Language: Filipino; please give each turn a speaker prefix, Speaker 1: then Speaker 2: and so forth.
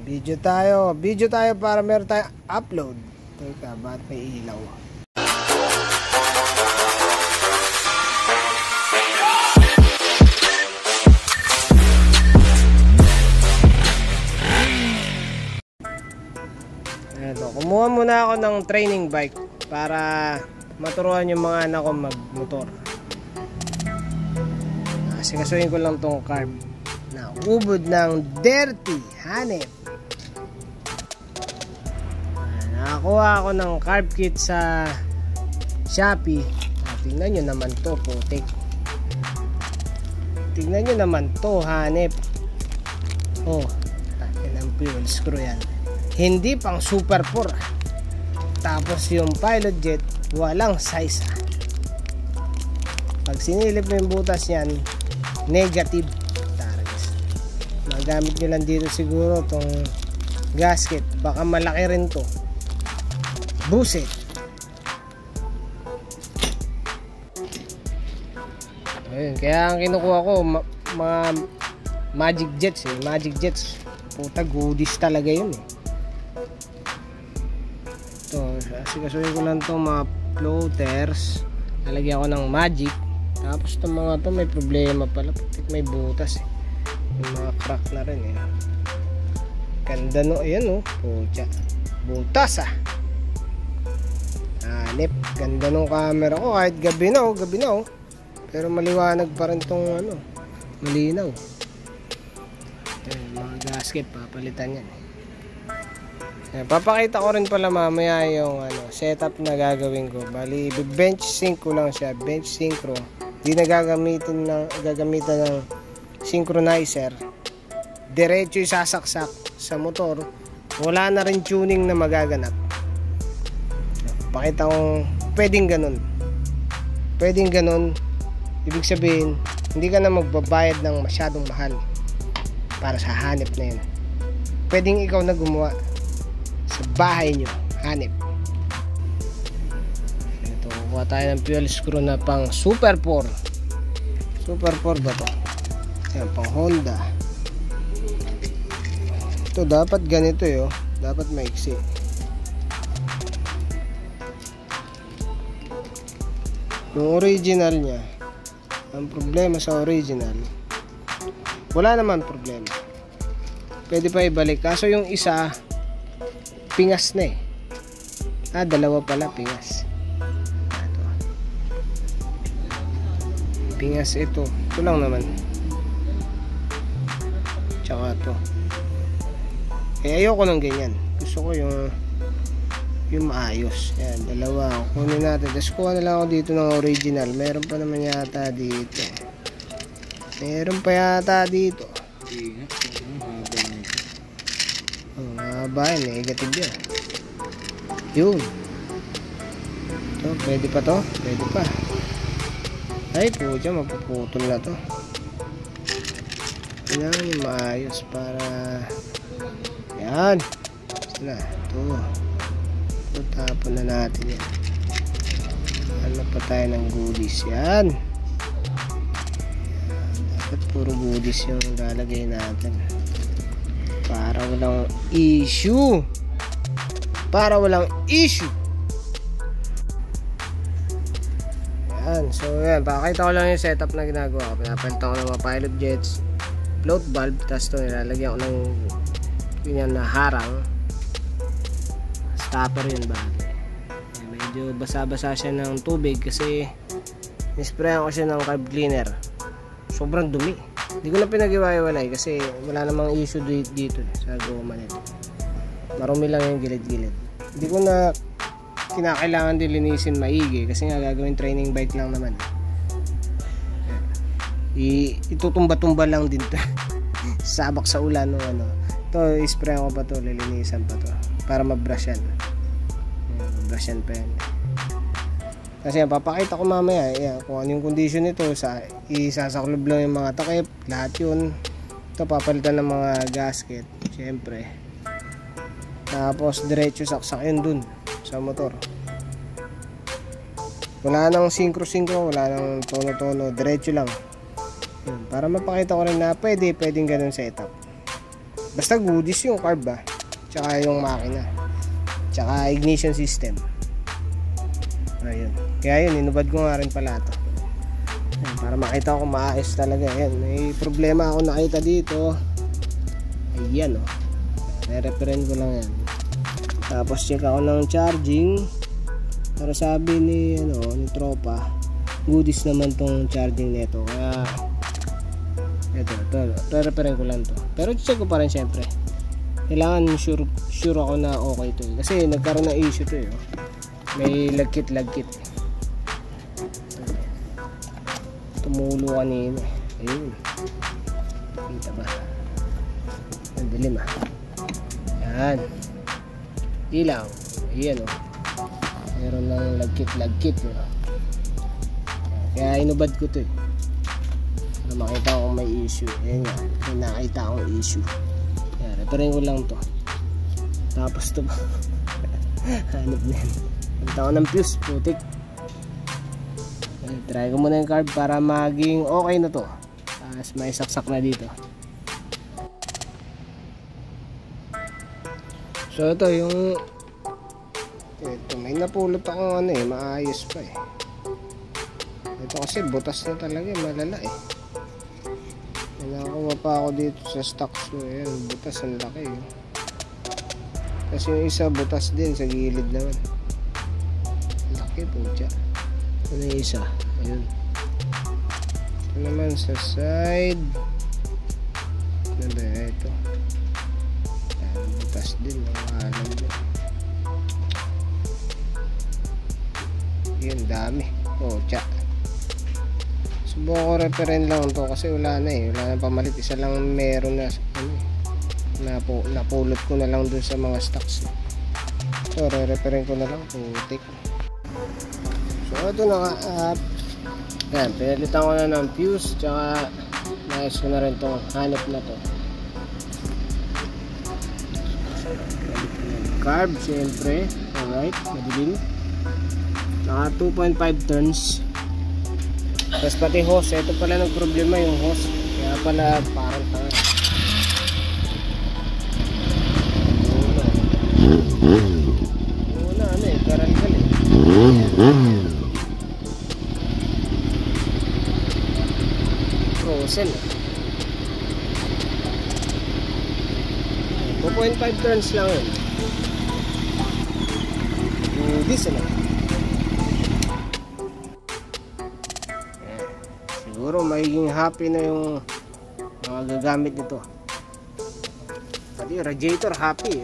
Speaker 1: Video tayo para meron tayong upload. Teka, ba't may ilaw? Eto, kumuha muna ako ng training bike para maturuan yung mga anak ko magmotor. Sikasuhin ko lang tong carb na ubod ng dirty hanep. Nakakuha ako ng carb kit sa Shopee. Tingnan nyo naman to, putik. Tingnan nyo naman to, hanep. Oh, yan ang fuel screw yan. Hindi pang Super 4. Tapos yung pilot jet, walang size. Pag sinilip mo yung butas yan, negative. Targus. Magamit nyo lang dito siguro tong gasket. Baka malaki rin to. Buset. Ayun, kaya ang kinukuha ko mga Magic Jets Magic Jets. Puta, goodies talaga yun Ito, sikasuhin ko lang itong mga floaters. Lalagyan ko ng Magic. Tapos itong mga to may problema pala. Putik, may butas Yung mga crack na rin Ganda ayan pucha. Butas Hanep, ganda nung camera ko kahit gabi na pero maliwanag pa rin tong malinaw. Mga gasket papalitan yan papakita ko rin pala mamaya yung setup na gagawin ko. Bali bench sync ko lang siya, bench synchro. Hindi na gagamitan ng synchronizer. Diretso isasaksak sa motor. Wala na rin tuning na magaganap. Pakita kong pwedeng ganun. Ibig sabihin hindi ka na magbabayad ng masyadong mahal para sa hanep na yun. Pwedeng ikaw na gumawa sa bahay nyo, hanep. Ito, kuha tayo ng fuel screw na pang Super 4. Super 4 ba to? Yan, pang Honda. Ito dapat ganito dapat maiksi. Yung original niya, ang problema sa original, wala naman problema, pwede pa ibalik. Kaso yung isa pingas na dalawa pala pingas. Pingas ito lang naman, tsaka ito. Ayoko ng ganyan, gusto ko yung maayos. Yan, dalawa. Kunin natin. Tapos kuha na lang ako dito ng original. Meron pa naman yata dito. Mahaba yan. Negative yan. Yun. Ito, pwede pa to? Pwede pa. Ay, pucha, mapuputol na to. Kailangan yung maayos para yan. Ito. Tapon na natin yan. Ano pa tayo ng goodies yan. Dapat puro goodies yung lalagay natin para walang issue. Yan. So yan, pakita ko lang yung setup na ginagawa ko. Pinapalitan ko ng mga pilot jets, float valve, tapos ito nilalagyan ko ng ganyan na harang. Stopper yun ba? Medyo basa-basa siya ng tubig kasi nisprayan ko siya ng carb cleaner. Sobrang dumi. Hindi ko na pinag-iwalay kasi wala namang issue dito sa goma nito. Marumi lang yung gilid-gilid. Hindi ko na kinakailangan din linisin maigi kasi nga gagawin training bike lang naman. Itutumba-tumba lang din to. Sabak sa ulan Ito, isprayan ko pa to, lilinisan pa to para mabrush yan. Mabrush yan pa yan. Kasi papakita ko mamaya kung ano yung condition nito. Isasaklob lang yung mga takip, lahat yun. Ito, papalitan ng mga gasket syempre. Tapos diretso saksak yun dun sa motor. Wala nang synchro, wala nang tono, diretso lang. Para mapakita ko rin na pwedeng ganun setup. Basta goodies yung carb tsaka yung makina, tsaka ignition system. Ayun. Kaya yun, inubad ko nga rin pala ito. Para makita ko maayos talaga. Ayan, may problema ako nakita dito. Ayan o. Re-referent ko lang yan. Tapos check ako ng charging. Pero sabi ni tropa, goodies naman tong charging nito. Kaya ito, re-referent ko lang to. Pero check ko pa rin syempre. Kailangan sure ako na okay to. Kasi nagkaroon ng issue to may lagkit. Tumulo kanina. Ayun. Kita ba? Ang dilim Yan. Ilaw. Ayan meron ng lagkit Kaya inubad ko to para makita ko may issue. Ayan nga. May nakita akong issue. Yan. Referring ko lang to. Tapos to hanap na yan. Punta ko ng fuse. Putik. Try ko muna yung carb para maging okay na to. Tapos may saksak na dito. So ito yung may napulot ako maayos pa ito kasi butas na talaga malala may nakakuha pa ako dito sa stocks ko. Ayan, butas ang laki kasi yung isa butas din sa gilid naman. Laki po siya. Ano yung isa? Ayun. Ito naman sa side. Ano ba ito? Ayan, butas din. Alam din. Yun, dami. Tsa. Subukan ko referent lang to kasi wala na wala na pamalit. Isa lang meron na napulot ko na lang dun sa mga stocks. So re-referent ko na lang. Putik. So ito yan, pinalitan ko na ng fuse tsaka naayos ko na rin itong hanap na to. Carb syempre. Alright, madilim. Naka 2.5 turns. Tapos pati hose, ito pala nagproblema yung hose. Kaya pala parang tanga. Una karal-kal frozen 2.5 turns lang yun. Diesel siguro magiging happy na yung mga gagamit nito. Pati radiator happy